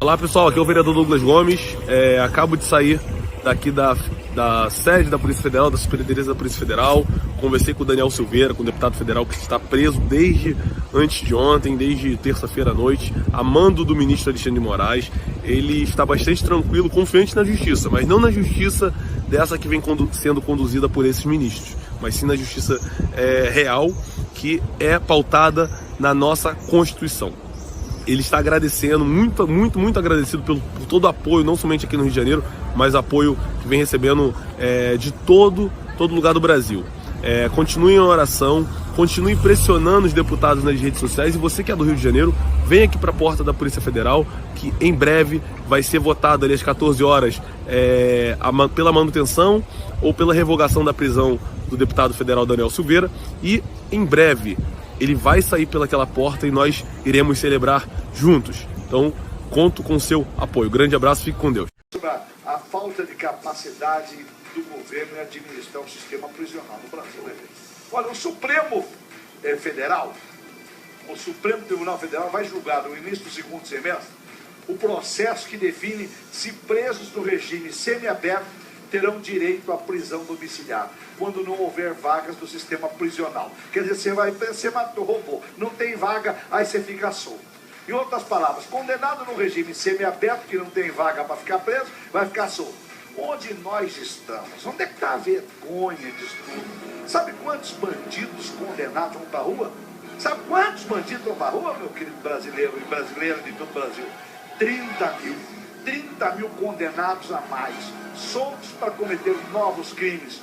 Olá pessoal, aqui é o vereador Douglas Gomes. Acabo de sair daqui da sede da Polícia Federal, da Superintendência da Polícia Federal. Conversei com o Daniel Silveira, com o deputado federal que está preso desde antes de ontem, desde terça-feira à noite, a mando do ministro Alexandre de Moraes. Ele está bastante tranquilo, confiante na justiça, mas não na justiça dessa que vem sendo conduzida por esses ministros, mas sim na justiça real, que é pautada na nossa Constituição. Ele está agradecendo, muito agradecido por todo o apoio, não somente aqui no Rio de Janeiro, mas apoio que vem recebendo de todo lugar do Brasil. Continue em oração, continue pressionando os deputados nas redes sociais, e você que é do Rio de Janeiro, vem aqui para a porta da Polícia Federal, que em breve vai ser votado ali às 14 horas pela manutenção ou pela revogação da prisão do deputado federal Daniel Silveira, e em breve ele vai sair pelaquela porta e nós iremos celebrar juntos. Então, conto com o seu apoio. Grande abraço, fique com Deus. Sobre a falta de capacidade do governo em administrar o sistema prisional no Brasil. Olha, o Supremo Federal, o Supremo Tribunal Federal vai julgar no início do segundo semestre o processo que define se presos do regime semiaberto terão direito à prisão domiciliar, quando não houver vagas do sistema prisional. Quer dizer, você matou, roubou, não tem vaga, aí você fica solto. Em outras palavras, condenado no regime semiaberto, que não tem vaga para ficar preso, vai ficar solto. Onde nós estamos? Onde é que está a vergonha disso tudo? Sabe quantos bandidos condenados vão para a rua? Sabe quantos bandidos vão para a rua, meu querido brasileiro e brasileira de todo o Brasil? 30 mil. 30 mil condenados a mais, soltos para cometer novos crimes.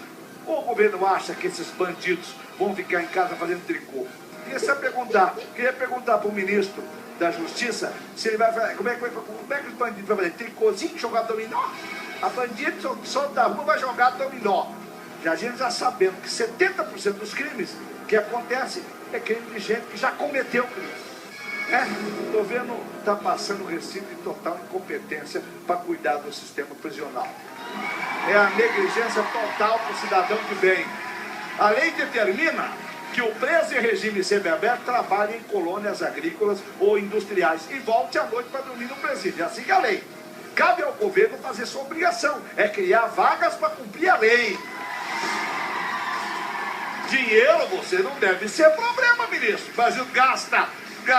Ou o governo acha que esses bandidos vão ficar em casa fazendo tricô? Queria perguntar para o ministro da Justiça se ele vai fazer, como é que os bandidos vão fazer? Tricôzinho, jogar dominó? A bandido solto da rua vai jogar dominó. A gente já sabendo que 70% dos crimes que acontecem é crime de gente que já cometeu crime. O governo está passando o recibo de total incompetência para cuidar do sistema prisional. É a negligência total para o cidadão que vem. A lei determina que o preso em regime semiaberto trabalhe em colônias agrícolas ou industriais e volte à noite para dormir no presídio. É assim que é a lei. Cabe ao governo fazer sua obrigação, é criar vagas para cumprir a lei. Dinheiro você não deve ser problema, ministro. O Brasil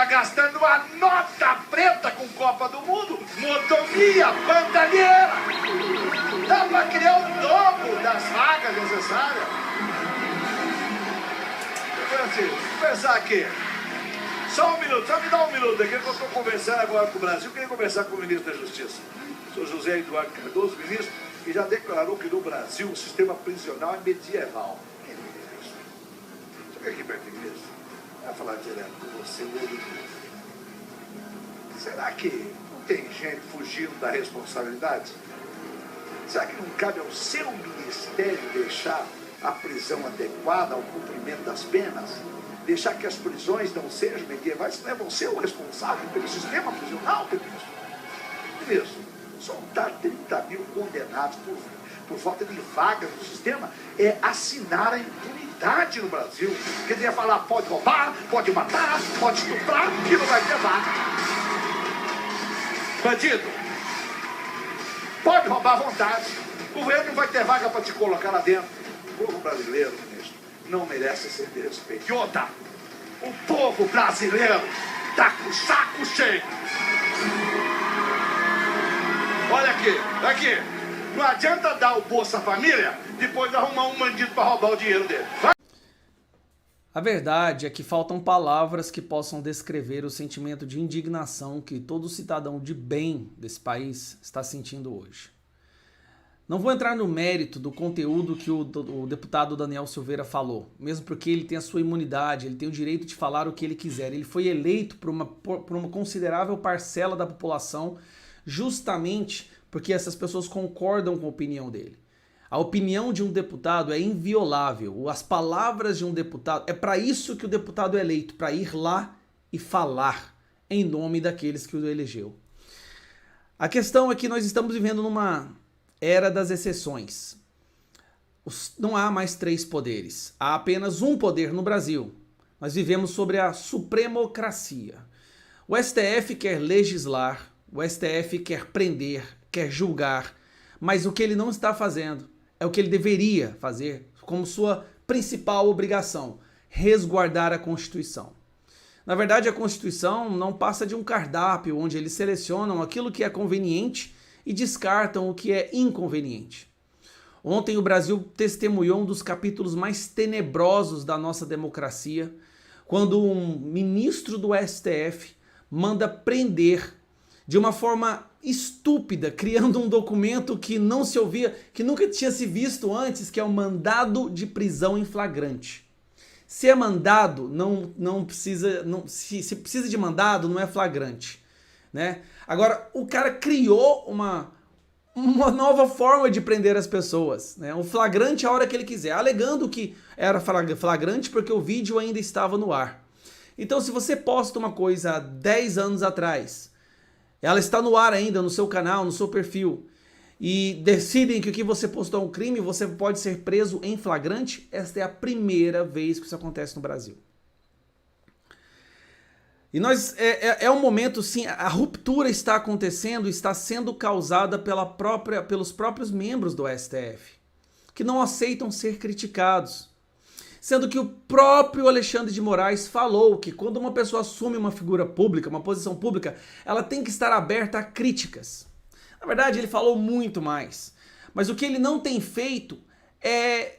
gastando uma nota preta com Copa do Mundo, motomia, bandalheira. Dá para criar o dobro das vagas necessárias. Vou pensar aqui. Só um minuto, só me dá um minuto aqui, que eu estou conversando agora com o Brasil. Eu queria conversar com o ministro da Justiça, o senhor José Eduardo Cardoso, ministro, que já declarou que no Brasil o sistema prisional é medieval. Que é isso? Fica aqui perto da igreja. Vai falar direto com você, será que não tem gente fugindo da responsabilidade? Será que não cabe ao seu ministério deixar a prisão adequada ao cumprimento das penas? Deixar que as prisões não sejam medievais, não é você o responsável pelo sistema prisional, ministro? Soltar 30 mil condenados por falta de vagas no sistema é assinar a impunidade no Brasil. Quer dizer, falar pode roubar, pode matar, pode estuprar e não vai ter vaga. Bandido, pode roubar à vontade. O governo não vai ter vaga para te colocar lá dentro. O povo brasileiro, ministro, não merece ser de respeito. E outra, o povo brasileiro está com o saco cheio. Olha aqui. Não adianta dar o Bolsa Família depois arrumar um bandido para roubar o dinheiro dele. Vai. A verdade é que faltam palavras que possam descrever o sentimento de indignação que todo cidadão de bem desse país está sentindo hoje. Não vou entrar no mérito do conteúdo que o deputado Daniel Silveira falou, mesmo porque ele tem a sua imunidade, ele tem o direito de falar o que ele quiser. Ele foi eleito por uma considerável parcela da população justamente porque essas pessoas concordam com a opinião dele. A opinião de um deputado é inviolável. As palavras de um deputado, é para isso que o deputado é eleito, para ir lá e falar em nome daqueles que o elegeu. A questão é que nós estamos vivendo numa era das exceções. Não há mais 3 poderes. Há apenas um poder no Brasil. Nós vivemos sobre a supremocracia. O STF quer legislar, O STF quer prender, quer julgar, mas o que ele não está fazendo é o que ele deveria fazer como sua principal obrigação: resguardar a Constituição. Na verdade, a Constituição não passa de um cardápio onde eles selecionam aquilo que é conveniente e descartam o que é inconveniente. Ontem o Brasil testemunhou um dos capítulos mais tenebrosos da nossa democracia, quando um ministro do STF manda prender de uma forma estúpida, criando um documento que não se ouvia, que nunca tinha se visto antes, que é o mandado de prisão em flagrante. Se é mandado, se precisa de mandado, não é flagrante, né? Agora, o cara criou uma nova forma de prender as pessoas, né? Um flagrante a hora que ele quiser, alegando que era flagrante porque o vídeo ainda estava no ar. Então, se você posta uma coisa há 10 anos atrás, ela está no ar ainda no seu canal, no seu perfil, e decidem que o que você postou é um crime, você pode ser preso em flagrante, esta é a primeira vez que isso acontece no Brasil. E é um momento, sim, a ruptura está acontecendo, está sendo causada pelos próprios membros do STF, que não aceitam ser criticados. Sendo que o próprio Alexandre de Moraes falou que quando uma pessoa assume uma figura pública, uma posição pública, ela tem que estar aberta a críticas. Na verdade, ele falou muito mais. Mas o que ele não tem feito é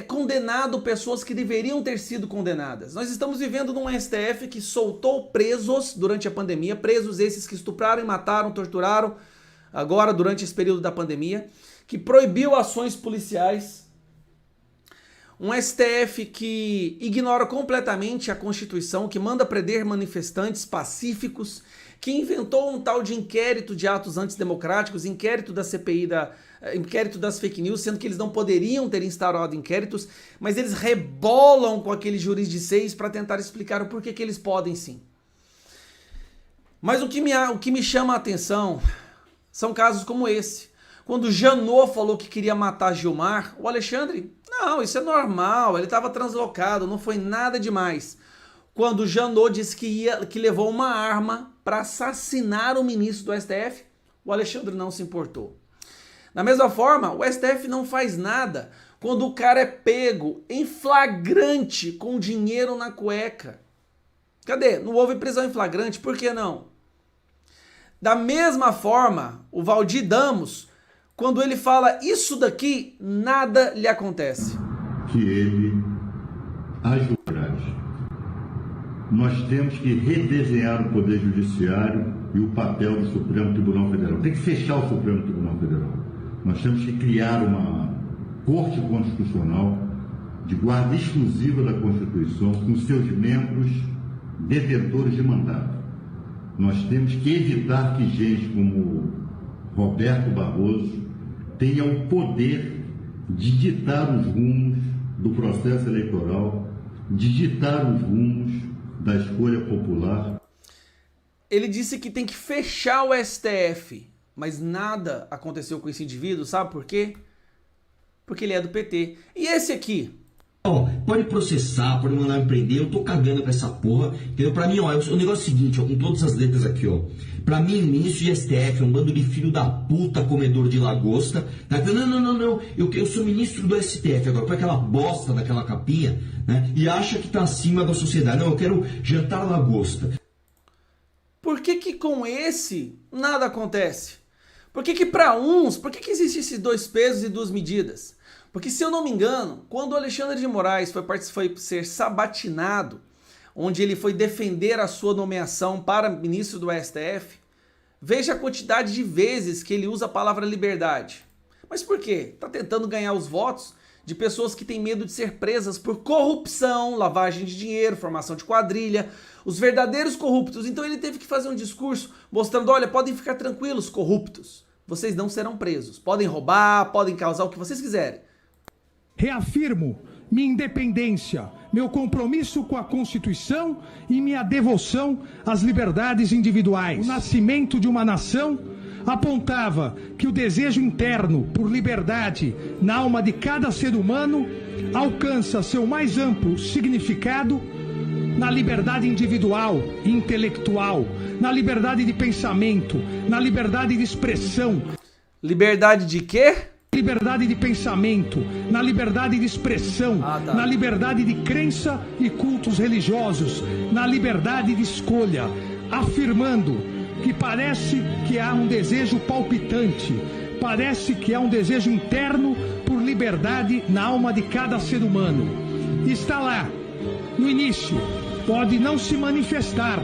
condenado pessoas que deveriam ter sido condenadas. Nós estamos vivendo num STF que soltou presos durante a pandemia, presos esses que estupraram e mataram, torturaram, agora durante esse período da pandemia, que proibiu ações policiais. Um STF que ignora completamente a Constituição, que manda prender manifestantes pacíficos, que inventou um tal de inquérito de atos antidemocráticos, inquérito da CPI, inquérito das fake news, sendo que eles não poderiam ter instaurado inquéritos, mas eles rebolam com aquele juiz de 6 para tentar explicar o porquê que eles podem sim. Mas o que me chama a atenção são casos como esse. Quando Janot falou que queria matar Gilmar, o Alexandre, não, isso é normal, ele estava translocado, não foi nada demais. Quando Janot disse que levou uma arma para assassinar o ministro do STF, o Alexandre não se importou. Da mesma forma, o STF não faz nada quando o cara é pego em flagrante com dinheiro na cueca. Cadê? Não houve prisão em flagrante, por que não? Da mesma forma, o Valdir Damos, quando ele fala isso daqui, nada lhe acontece. Que ele age atrás. Nós temos que redesenhar o Poder Judiciário e o papel do Supremo Tribunal Federal. Tem que fechar o Supremo Tribunal Federal. Nós temos que criar uma Corte Constitucional de guarda exclusiva da Constituição, com seus membros detentores de mandato. Nós temos que evitar que gente como Roberto Barroso tenha o poder de ditar os rumos do processo eleitoral, de ditar os rumos da escolha popular. Ele disse que tem que fechar o STF, mas nada aconteceu com esse indivíduo, sabe por quê? Porque ele é do PT. E esse aqui? Ó, pode processar, pode mandar me prender, eu tô cagando pra essa porra, entendeu? Pra mim, ó, o negócio é o seguinte, ó, com todas as letras aqui, ó. Pra mim, ministro de STF é um bando de filho da puta, comedor de lagosta, tá? Não, eu sou ministro do STF, agora põe aquela bosta daquela capinha, né? E acha que tá acima da sociedade. Não, eu quero jantar lagosta. Por que com esse nada acontece? Por que pra uns, por que existe esses 2 pesos e 2 medidas? Porque, se eu não me engano, quando o Alexandre de Moraes foi ser sabatinado, onde ele foi defender a sua nomeação para ministro do STF, veja a quantidade de vezes que ele usa a palavra liberdade. Mas por quê? Está tentando ganhar os votos de pessoas que têm medo de ser presas por corrupção, lavagem de dinheiro, formação de quadrilha, os verdadeiros corruptos. Então ele teve que fazer um discurso mostrando, olha, podem ficar tranquilos, corruptos. Vocês não serão presos. Podem roubar, podem causar o que vocês quiserem. Reafirmo minha independência, meu compromisso com a Constituição e minha devoção às liberdades individuais. O nascimento de uma nação apontava que o desejo interno por liberdade na alma de cada ser humano alcança seu mais amplo significado na liberdade individual e intelectual, na liberdade de pensamento, na liberdade de expressão. Liberdade de quê? Liberdade de pensamento, na liberdade de expressão, na liberdade de crença e cultos religiosos, na liberdade de escolha, afirmando que parece que há um desejo palpitante, parece que há um desejo interno por liberdade na alma de cada ser humano. Está lá, no início, pode não se manifestar,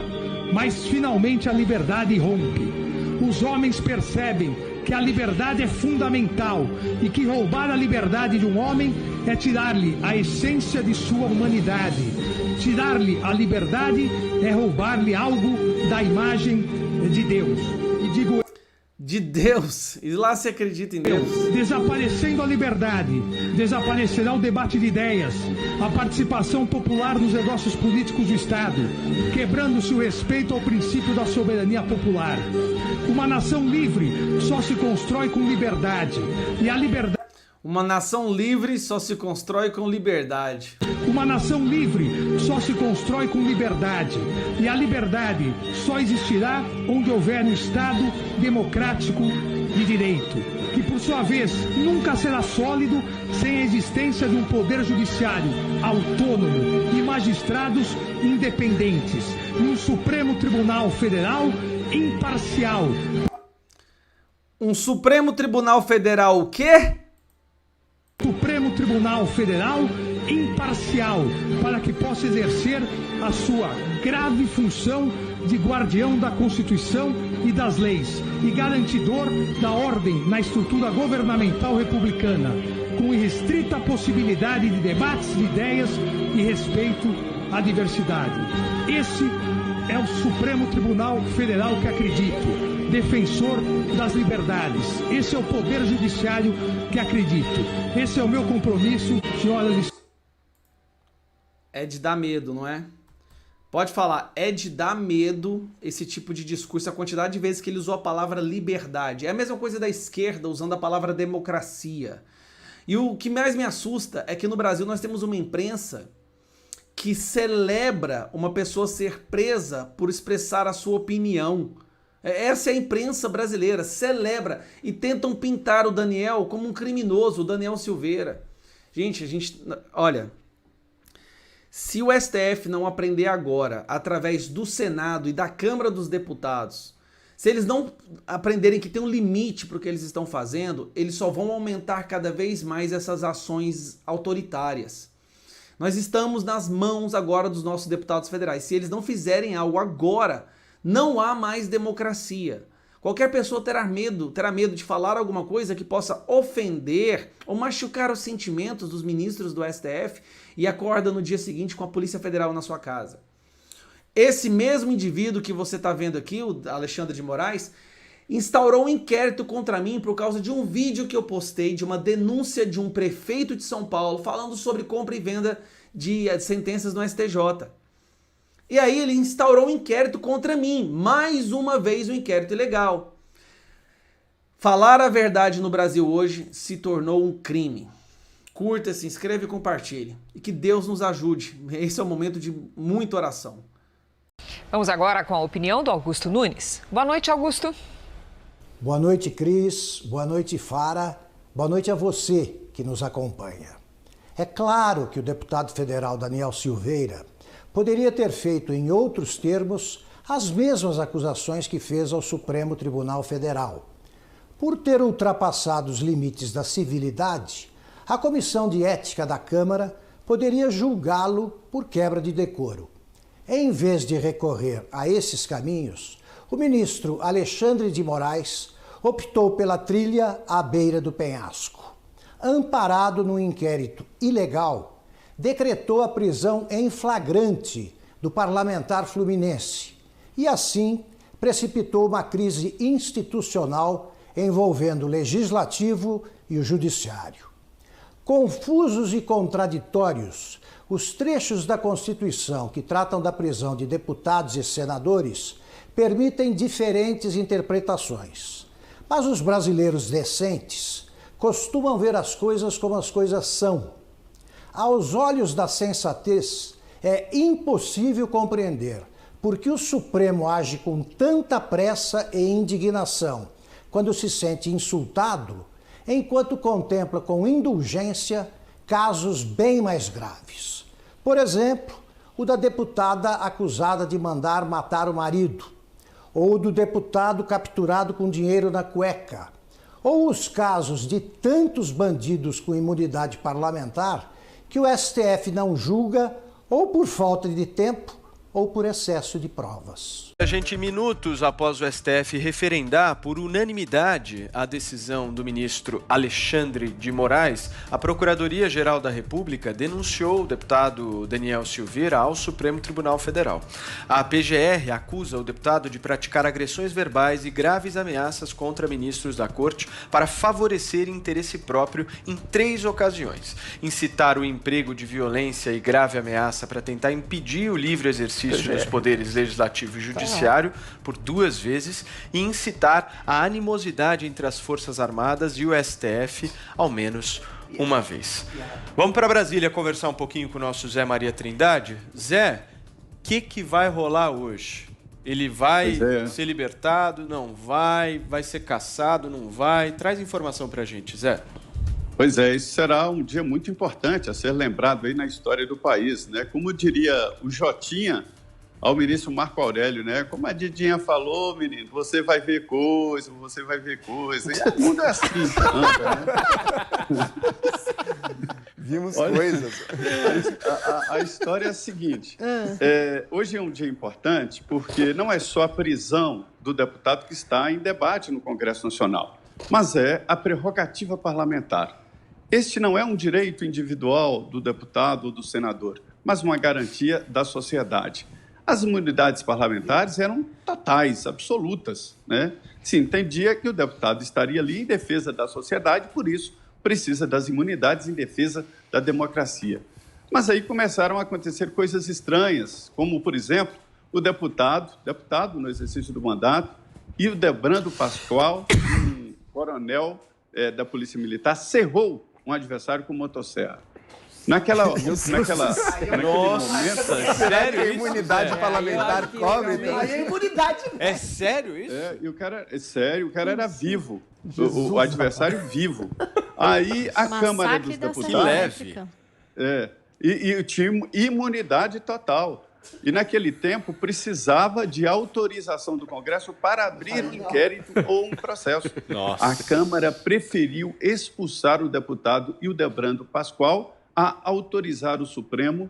mas finalmente a liberdade rompe. Os homens percebem que a liberdade é fundamental e que roubar a liberdade de um homem é tirar-lhe a essência de sua humanidade. Tirar-lhe a liberdade é roubar-lhe algo da imagem de Deus. E digo de Deus. E lá se acredita em Deus. Desaparecendo a liberdade, desaparecerá o debate de ideias, a participação popular nos negócios políticos do Estado, quebrando-se o respeito ao princípio da soberania popular. Uma nação livre só se constrói com liberdade. E a liberdade... Uma nação livre só se constrói com liberdade. Uma nação livre só se constrói com liberdade. E a liberdade só existirá onde houver um Estado democrático de direito, que por sua vez nunca será sólido sem a existência de um poder judiciário autônomo e magistrados independentes, e um Supremo Tribunal Federal imparcial. Um Supremo Tribunal Federal o quê? Supremo Tribunal Federal imparcial, para que possa exercer a sua grave função de guardião da Constituição e das leis e garantidor da ordem na estrutura governamental republicana, com irrestrita possibilidade de debates de ideias e respeito à diversidade. Esse é o Supremo Tribunal Federal que acredito. Defensor das liberdades. Esse é o poder judiciário que acredito. Esse é o meu compromisso, senhoras e senhores. É de dar medo, não é? Pode falar, é de dar medo esse tipo de discurso, a quantidade de vezes que ele usou a palavra liberdade. É a mesma coisa da esquerda usando a palavra democracia. E o que mais me assusta é que no Brasil nós temos uma imprensa que celebra uma pessoa ser presa por expressar a sua opinião. Essa é a imprensa brasileira, celebra e tentam pintar o Daniel como um criminoso, o Daniel Silveira. Gente, olha, se o STF não aprender agora, através do Senado e da Câmara dos Deputados, se eles não aprenderem que tem um limite para o que eles estão fazendo, eles só vão aumentar cada vez mais essas ações autoritárias. Nós estamos nas mãos agora dos nossos deputados federais. Se eles não fizerem algo agora, não há mais democracia. Qualquer pessoa terá medo de falar alguma coisa que possa ofender ou machucar os sentimentos dos ministros do STF e acorda no dia seguinte com a Polícia Federal na sua casa. Esse mesmo indivíduo que você está vendo aqui, o Alexandre de Moraes, instaurou um inquérito contra mim por causa de um vídeo que eu postei de uma denúncia de um prefeito de São Paulo falando sobre compra e venda de sentenças no STJ. E aí ele instaurou um inquérito contra mim, mais uma vez um inquérito ilegal. Falar a verdade no Brasil hoje se tornou um crime. Curta, se inscreva e compartilhe. E que Deus nos ajude. Esse é o momento de muita oração. Vamos agora com a opinião do Augusto Nunes. Boa noite, Augusto. Boa noite, Cris. Boa noite, Fara. Boa noite a você que nos acompanha. É claro que o deputado federal Daniel Silveira poderia ter feito em outros termos as mesmas acusações que fez ao Supremo Tribunal Federal. Por ter ultrapassado os limites da civilidade, a Comissão de Ética da Câmara poderia julgá-lo por quebra de decoro. Em vez de recorrer a esses caminhos, o ministro Alexandre de Moraes optou pela trilha à beira do penhasco. Amparado num inquérito ilegal, decretou a prisão em flagrante do parlamentar fluminense e, assim, precipitou uma crise institucional envolvendo o legislativo e o judiciário. Confusos e contraditórios, os trechos da Constituição que tratam da prisão de deputados e senadores permitem diferentes interpretações. Mas os brasileiros decentes costumam ver as coisas como as coisas são. Aos olhos da sensatez, É impossível compreender por que o Supremo age com tanta pressa e indignação quando se sente insultado, enquanto contempla com indulgência casos bem mais graves. Por exemplo, o da deputada acusada de mandar matar o marido, ou do deputado capturado com dinheiro na cueca, ou os casos de tantos bandidos com imunidade parlamentar que o STF não julga ou por falta de tempo ou por excesso de provas. A gente, minutos após o STF referendar por unanimidade a decisão do ministro Alexandre de Moraes, a Procuradoria-Geral da República denunciou o deputado Daniel Silveira ao Supremo Tribunal Federal. A PGR acusa o deputado de praticar agressões verbais e graves ameaças contra ministros da Corte para favorecer interesse próprio em 3 ocasiões: incitar o emprego de violência e grave ameaça para tentar impedir o livre exercício dos poderes legislativo e judiciário por 2 vezes e incitar a animosidade entre as Forças Armadas e o STF ao menos uma vez. Vamos para Brasília conversar um pouquinho com o nosso Zé Maria Trindade. Zé, o que vai rolar hoje? Ele vai ser libertado? Não vai? Vai ser cassado? Não vai? Traz informação para a gente, Zé. Pois é, isso será um dia muito importante a ser lembrado aí na história do país, né? Como diria o Jotinha ao ministro Marco Aurélio, né? Como a Didinha falou, menino, você vai ver coisa, você vai ver coisa. E o mundo é assim, né? Vimos coisas. A história é a seguinte. Hoje é um dia importante porque não é só a prisão do deputado que está em debate no Congresso Nacional, mas é a prerrogativa parlamentar. Este não é um direito individual do deputado ou do senador, mas uma garantia da sociedade. As imunidades parlamentares eram totais, absolutas, né? Se entendia que o deputado estaria ali em defesa da sociedade, por isso precisa das imunidades em defesa da democracia. Mas aí começaram a acontecer coisas estranhas, como, por exemplo, o deputado no exercício do mandato, Hildebrando Pascoal, um coronel da Polícia Militar, cerrou um adversário com motosserra. Naquele momento... Sério isso? Imunidade parlamentar cobre? É sério isso? E o cara, é sério, o cara era vivo, o adversário vivo. Aí a Câmara dos Deputados... E tinha imunidade total. E naquele tempo precisava de autorização do Congresso para abrir um inquérito ou um processo. Nossa. A Câmara preferiu expulsar o deputado Hildebrando Pascoal a autorizar o Supremo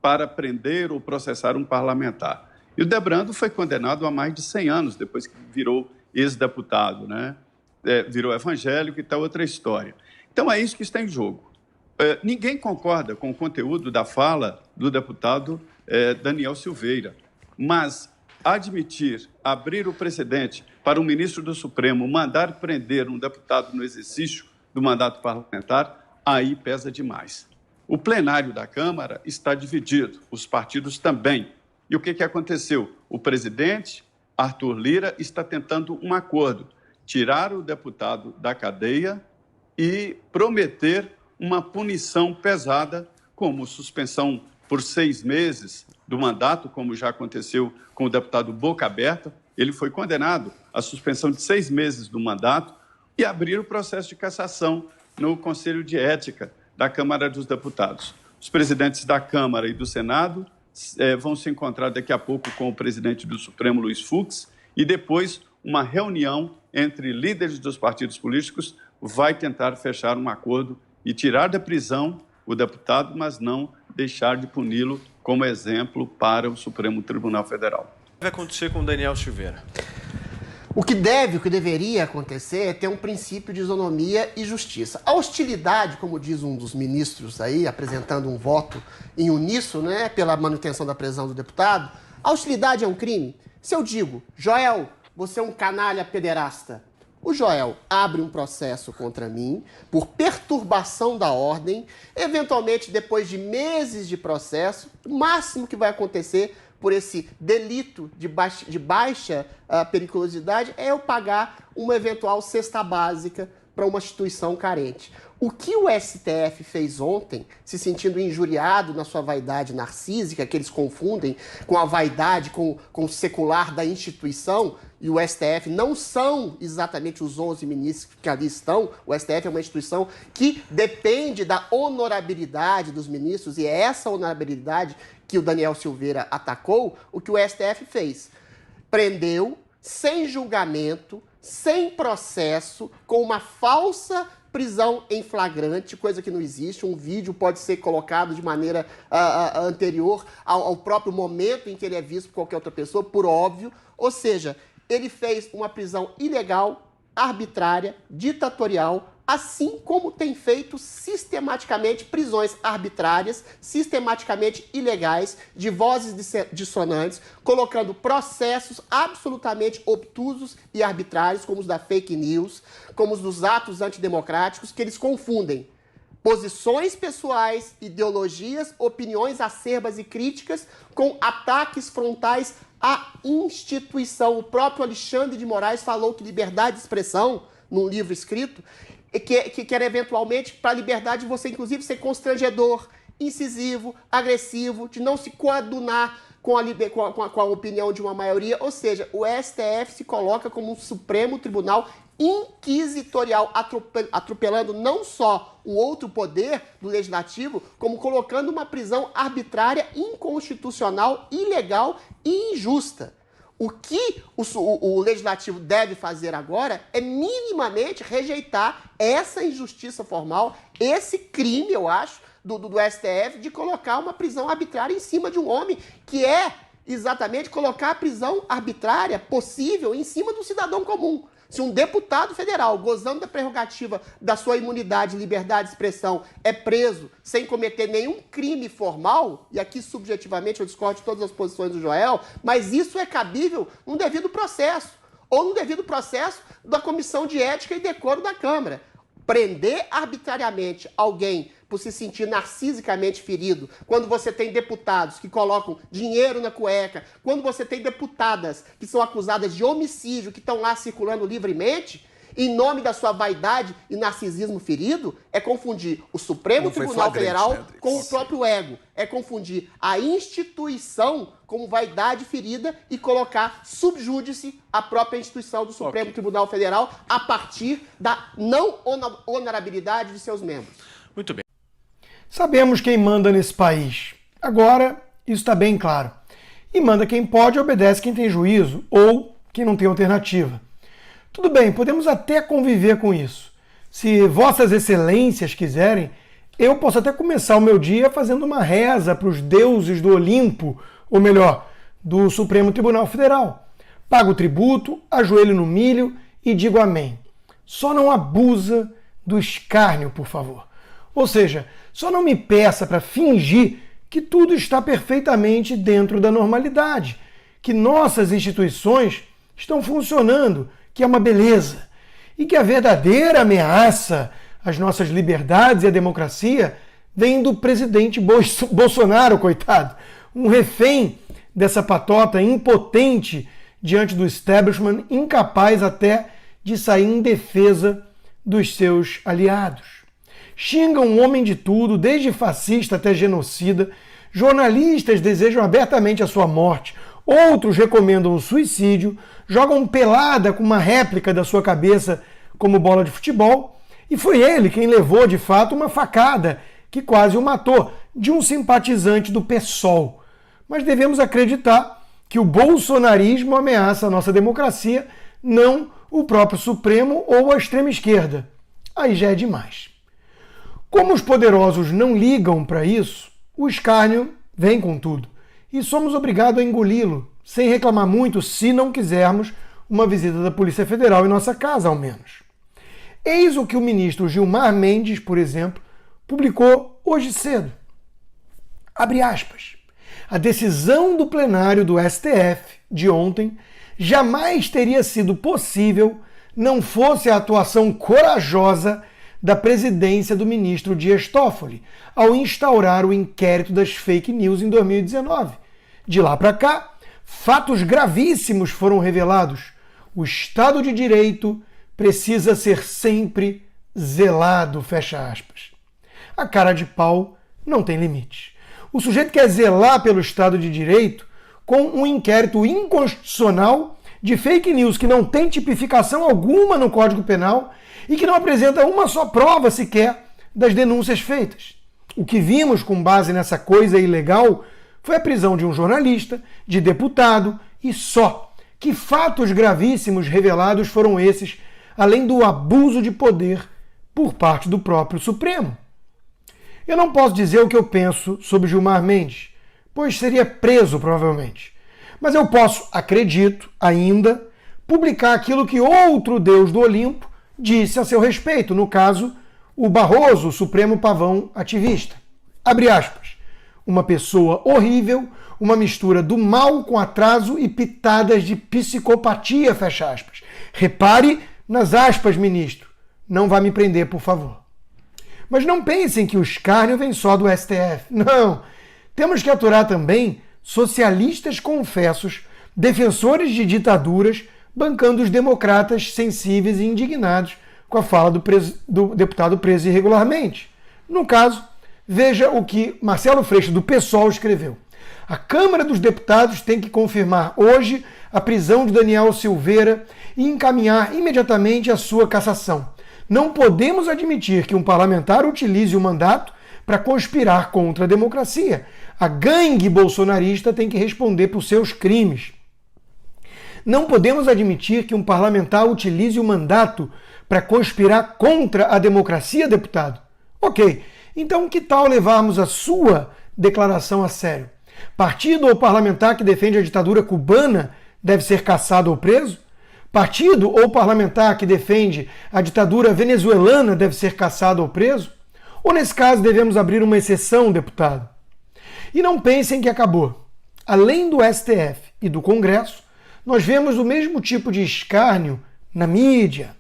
para prender ou processar um parlamentar. E o Hildebrando foi condenado a mais de 100 anos, depois que virou ex-deputado, né? Virou evangélico e tal, outra história. Então, é isso que está em jogo. Ninguém concorda com o conteúdo da fala do deputado Daniel Silveira, mas admitir, abrir o precedente para um ministro do Supremo mandar prender um deputado no exercício do mandato parlamentar, aí pesa demais. O plenário da Câmara está dividido, os partidos também. E o que aconteceu? O presidente, Arthur Lira, está tentando um acordo, tirar o deputado da cadeia e prometer uma punição pesada, como suspensão por 6 meses do mandato, como já aconteceu com o deputado Boca Aberta. Ele foi condenado à suspensão de 6 meses do mandato e abrir o processo de cassação no Conselho de Ética da Câmara dos Deputados. Os presidentes da Câmara e do Senado vão se encontrar daqui a pouco com o presidente do Supremo, Luiz Fux, e depois uma reunião entre líderes dos partidos políticos vai tentar fechar um acordo e tirar da prisão o deputado, mas não deixar de puni-lo como exemplo para o Supremo Tribunal Federal. O que vai acontecer com o Daniel Silveira? O que deveria acontecer é ter um princípio de isonomia e justiça. A hostilidade, como diz um dos ministros aí, apresentando um voto em uníssono, né, pela manutenção da prisão do deputado, a hostilidade é um crime. Se eu digo, Joel, você é um canalha pederasta, o Joel abre um processo contra mim por perturbação da ordem, eventualmente depois de meses de processo, o máximo que vai acontecer por esse delito de baixa periculosidade é eu pagar uma eventual cesta básica para uma instituição carente. O que o STF fez ontem, se sentindo injuriado na sua vaidade narcísica, que eles confundem com a vaidade, com o secular da instituição, e o STF não são exatamente os 11 ministros que ali estão, o STF é uma instituição que depende da honorabilidade dos ministros, e é essa honorabilidade que o Daniel Silveira atacou. O que o STF fez? Prendeu, sem julgamento, sem processo, com uma falsa prisão em flagrante, coisa que não existe. Um vídeo pode ser colocado de maneira anterior ao próprio momento em que ele é visto por qualquer outra pessoa, por óbvio. Ou seja, ele fez uma prisão ilegal, arbitrária, ditatorial, assim como tem feito sistematicamente prisões arbitrárias, sistematicamente ilegais, de vozes dissonantes, colocando processos absolutamente obtusos e arbitrários, como os da fake news, como os dos atos antidemocráticos, que eles confundem posições pessoais, ideologias, opiniões acerbas e críticas com ataques frontais à instituição. O próprio Alexandre de Moraes falou que liberdade de expressão, num livro escrito, que era eventualmente para a liberdade de você, inclusive, ser constrangedor, incisivo, agressivo, de não se coadunar com a opinião de uma maioria. Ou seja, o STF se coloca como um Supremo Tribunal inquisitorial, atropelando não só o outro poder do Legislativo, como colocando uma prisão arbitrária, inconstitucional, ilegal e injusta. O que o Legislativo deve fazer agora é minimamente rejeitar essa injustiça formal, esse crime, eu acho, do STF, de colocar uma prisão arbitrária em cima de um homem, que é exatamente colocar a prisão arbitrária possível em cima do cidadão comum. Se um deputado federal, gozando da prerrogativa da sua imunidade, liberdade de expressão, é preso sem cometer nenhum crime formal, e aqui subjetivamente eu discordo de todas as posições do Joel, mas isso é cabível num devido processo, ou no devido processo da Comissão de Ética e Decoro da Câmara. Prender arbitrariamente alguém por se sentir narcisicamente ferido, quando você tem deputados que colocam dinheiro na cueca, quando você tem deputadas que são acusadas de homicídio, que estão lá circulando livremente, em nome da sua vaidade e narcisismo ferido, é confundir o Supremo Tribunal Federal com o próprio ego. É confundir a instituição como vaidade ferida e colocar subjúdice a própria instituição do Supremo Tribunal Federal a partir da não honorabilidade de seus membros. Muito bem. Sabemos quem manda nesse país. Agora, isso está bem claro. E manda quem pode e obedece quem tem juízo ou quem não tem alternativa. Tudo bem, podemos até conviver com isso. Se vossas excelências quiserem, eu posso até começar o meu dia fazendo uma reza para os deuses do Olimpo, ou melhor, do Supremo Tribunal Federal. Pago o tributo, ajoelho no milho e digo amém. Só não abusa do escárnio, por favor. Ou seja, só não me peça para fingir que tudo está perfeitamente dentro da normalidade, que nossas instituições estão funcionando, que é uma beleza, e que a verdadeira ameaça às nossas liberdades e à democracia vem do presidente Bolsonaro, coitado, um refém dessa patota impotente diante do establishment, incapaz até de sair em defesa dos seus aliados. Xingam um homem de tudo, desde fascista até genocida, jornalistas desejam abertamente a sua morte, outros recomendam o suicídio, jogam pelada com uma réplica da sua cabeça como bola de futebol, e foi ele quem levou, de fato, uma facada que quase o matou, de um simpatizante do PSOL. Mas devemos acreditar que o bolsonarismo ameaça a nossa democracia, não o próprio Supremo ou a extrema-esquerda. Aí já é demais. Como os poderosos não ligam para isso, o escárnio vem com tudo, e somos obrigados a engoli-lo, sem reclamar muito, se não quisermos uma visita da Polícia Federal em nossa casa, ao menos. Eis o que o ministro Gilmar Mendes, por exemplo, publicou hoje cedo. Abre aspas. A decisão do plenário do STF de ontem jamais teria sido possível não fosse a atuação corajosa da presidência do ministro Dias Toffoli ao instaurar o inquérito das fake news em 2019. De lá para cá, fatos gravíssimos foram revelados. O Estado de Direito precisa ser sempre zelado, fecha aspas. A cara de pau não tem limite. O sujeito quer zelar pelo Estado de Direito com um inquérito inconstitucional de fake news que não tem tipificação alguma no Código Penal e que não apresenta uma só prova sequer das denúncias feitas. O que vimos com base nessa coisa ilegal foi a prisão de um jornalista, de deputado e só. Que fatos gravíssimos revelados foram esses, além do abuso de poder por parte do próprio Supremo? Eu não posso dizer o que eu penso sobre Gilmar Mendes, pois seria preso provavelmente. Mas eu posso, acredito, ainda, publicar aquilo que outro deus do Olimpo disse a seu respeito, no caso, o Barroso, o Supremo Pavão ativista. Abre aspas. Uma pessoa horrível, uma mistura do mal com atraso e pitadas de psicopatia, fecha aspas. Repare nas aspas, ministro. Não vá me prender, por favor. Mas não pensem que o escárnio vem só do STF. Não. Temos que aturar também socialistas confessos, defensores de ditaduras, bancando os democratas sensíveis e indignados com a fala do deputado preso irregularmente. No caso, veja o que Marcelo Freixo, do PSOL, escreveu. A Câmara dos Deputados tem que confirmar hoje a prisão de Daniel Silveira e encaminhar imediatamente a sua cassação. Não podemos admitir que um parlamentar utilize o mandato para conspirar contra a democracia. A gangue bolsonarista tem que responder por seus crimes. Não podemos admitir que um parlamentar utilize o mandato para conspirar contra a democracia, deputado. Ok, então que tal levarmos a sua declaração a sério? Partido ou parlamentar que defende a ditadura cubana deve ser caçado ou preso? Partido ou parlamentar que defende a ditadura venezuelana deve ser caçado ou preso? Ou nesse caso devemos abrir uma exceção, deputado? E não pensem que acabou. Além do STF e do Congresso, nós vemos o mesmo tipo de escárnio na mídia.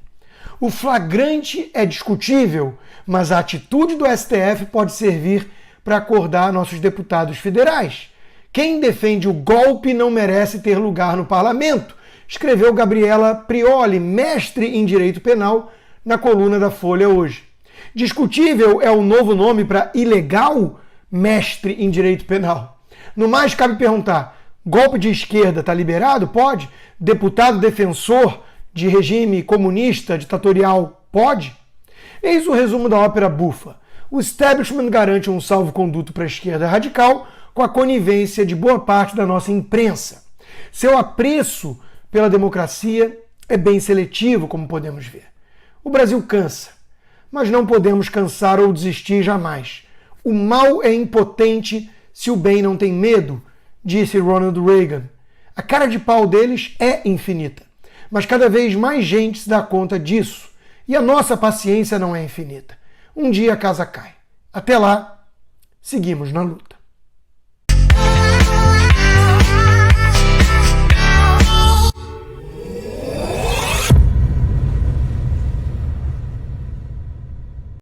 O flagrante é discutível, mas a atitude do STF pode servir para acordar nossos deputados federais. Quem defende o golpe não merece ter lugar no parlamento, escreveu Gabriela Prioli, mestre em Direito Penal, na coluna da Folha hoje. Discutível é o novo nome para ilegal, mestre em Direito Penal. No mais, cabe perguntar, golpe de esquerda está liberado? Pode? Deputado defensor de regime comunista, ditatorial, pode? Eis o resumo da ópera bufa. O establishment garante um salvo-conduto para a esquerda radical com a conivência de boa parte da nossa imprensa. Seu apreço pela democracia é bem seletivo, como podemos ver. O Brasil cansa, mas não podemos cansar ou desistir jamais. O mal é impotente se o bem não tem medo, disse Ronald Reagan. A cara de pau deles é infinita, mas cada vez mais gente se dá conta disso. E a nossa paciência não é infinita. Um dia a casa cai. Até lá, seguimos na luta.